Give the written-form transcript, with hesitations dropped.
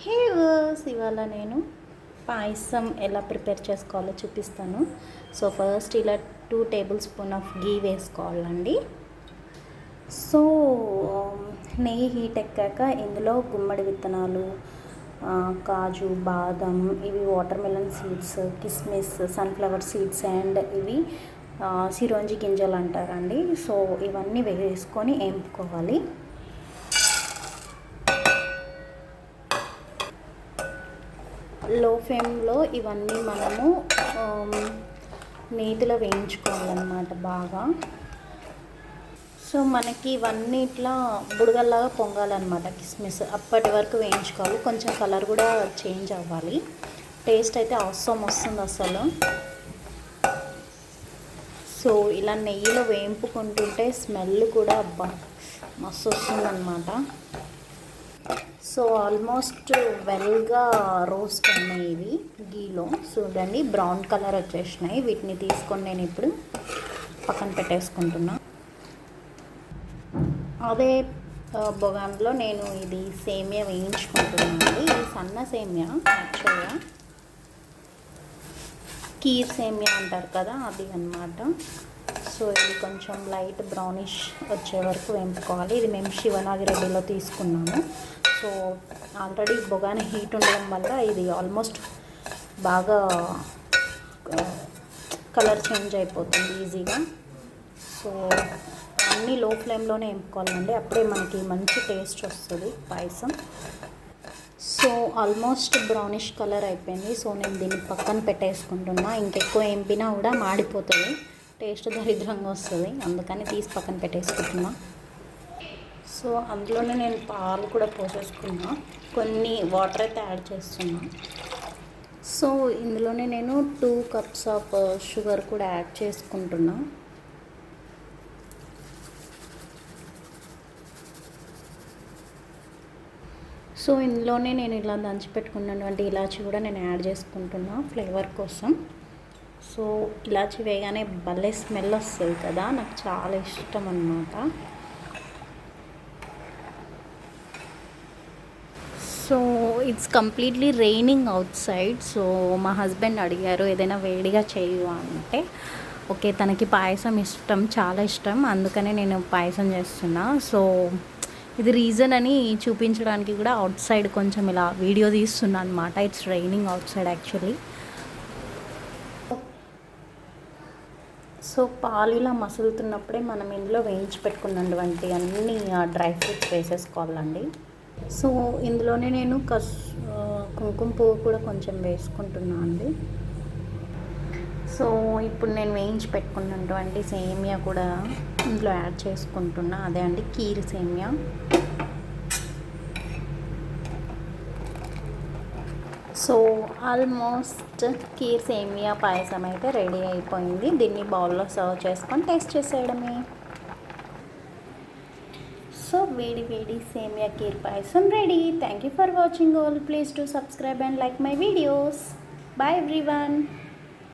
హే verse, ఇవాళ నేను పాయసం ఎలా ప్రిపేర్ చేసుకోవాలో చూపిస్తాను. సో ఫస్ట్ ఇలా 2 టేబుల్ స్పూన్ ఆఫ్ గీ వేసుకోవాలండి. సో నెయ్యి హీట్ ఎక్కాక ఇందులో గుమ్మడి విత్తనాలు, కాజు, బాదం, ఇవి వాటర్ మెలన్ సీడ్స్, కిస్మిస్, సన్ఫ్లవర్ సీడ్స్ అండ్ ఇవి సిరోంజి గింజలు అంటారండి. సో ఇవన్నీ వేసుకొని వేపుకోవాలి. లో ఫ్లేమ్లో ఇవన్నీ మనము నేతిలో వేయించుకోవాలన్నమాట బాగా. సో మనకి ఇవన్నీ ఇట్లా బుడగల్లాగా పొంగాలన్నమాట కిస్మిస్. అప్పటి వరకు వేయించుకోవాలి. కొంచెం కలర్ కూడా చేంజ్ అవ్వాలి. టేస్ట్ అయితే అవసరం వస్తుంది అసలు. సో ఇలా నెయ్యిలో వేయింపుకుంటుంటే స్మెల్ కూడా అబ్బా మస్తు వస్తుందన్నమాట. సో ఆల్మోస్ట్ వెల్గా రోస్ట్ అయినాయి ఇవి గీలో. చూడండి బ్రౌన్ కలర్ వచ్చేసినాయి. వీటిని తీసుకొని నేను ఇప్పుడు పక్కన పెట్టేసుకుంటున్నా. అదే బొగాన్లో నేను ఇది సేమియా వేయించుకుంటున్నాను. ఇది సన్న సేమియా, యాక్చువల్గా కీర్ సేమియా అంటారు కదా, అది అన్నమాట. సో ఇది కొంచెం లైట్ బ్రౌనిష్ వచ్చే వరకు వేయించుకోవాలి. ఇది మేము శివనాగిరెడ్డిలో తీసుకున్నాము. సో ఆల్రెడీ బొగాని హీట్ ఉండడం వల్ల ఇది ఆల్మోస్ట్ బాగా కలర్ చేంజ్ అయిపోతుంది ఈజీగా. సో అన్నీ లో ఫ్లేమ్లోనే వేపుకోవాలండి, అప్పుడే మనకి మంచి టేస్ట్ వస్తుంది పాయసం. సో ఆల్మోస్ట్ బ్రౌనిష్ కలర్ అయిపోయింది. సో నేను దీన్ని పక్కన పెట్టేసుకుంటున్నా. ఇంకెక్కువ వేపినా కూడా మాడిపోతుంది, టేస్ట్ దరిద్రంగా వస్తుంది. అందుకని తీసి పక్కన పెట్టేసుకుంటున్నా. సో అందులోనే నేను పాలు కూడా పోసేసుకున్నా, కొన్ని వాటర్ అయితే యాడ్ చేస్తున్నా. సో ఇందులోనే నేను 2 కప్స్ ఆఫ్ షుగర్ కూడా యాడ్ చేసుకుంటున్నా. సో ఇందులోనే నేను ఇలా దంచిపెట్టుకున్నటువంటి ఇలాచి కూడా నేను యాడ్ చేసుకుంటున్నా ఫ్లేవర్ కోసం. సో ఇలాచి వేయగానే భలే స్మెల్ వస్తుంది కదా, నాకు చాలా ఇష్టం అన్నమాట. So it's completely raining out side. So మా హస్బెండ్ అడిగారు ఏదైనా వేడిగా చేయు అంటే, ఓకే తనకి పాయసం ఇష్టం, చాలా ఇష్టం, అందుకనే నేను పాయసం చేస్తున్నా. సో ఇది రీజన్ అని చూపించడానికి కూడా అవుట్ సైడ్ కొంచెం ఇలా వీడియో తీస్తున్నా అనమాట. It's raining out side actually. So పాలు ఇలా మసులుతున్నప్పుడే మనం ఇందులో వేయించి పెట్టుకున్నటువంటి అన్ని డ్రై ఫ్రూట్స్ వేసేసుకోవాలండి. సో ఇందులోనే నేను కుంకుమ పువ్వు కూడా కొంచెం వేసుకుంటున్నాను అండి. సో ఇప్పుడు నేను వేయించి పెట్టుకున్నటువంటి సేమియా కూడా ఇందులో యాడ్ చేసుకుంటున్నా. అదే అండి కీర్ సేమియా. సో ఆల్మోస్ట్ కీర్ సేమియా పాయసం అయితే రెడీ అయిపోయింది. దీన్ని బౌల్లో సర్వ్ చేసుకొని టేస్ట్ చేసేయడమే. సో వేడి వేడి semiya kheer payasam ready. Thank you for watching all. Please to subscribe and like my videos. Bye everyone.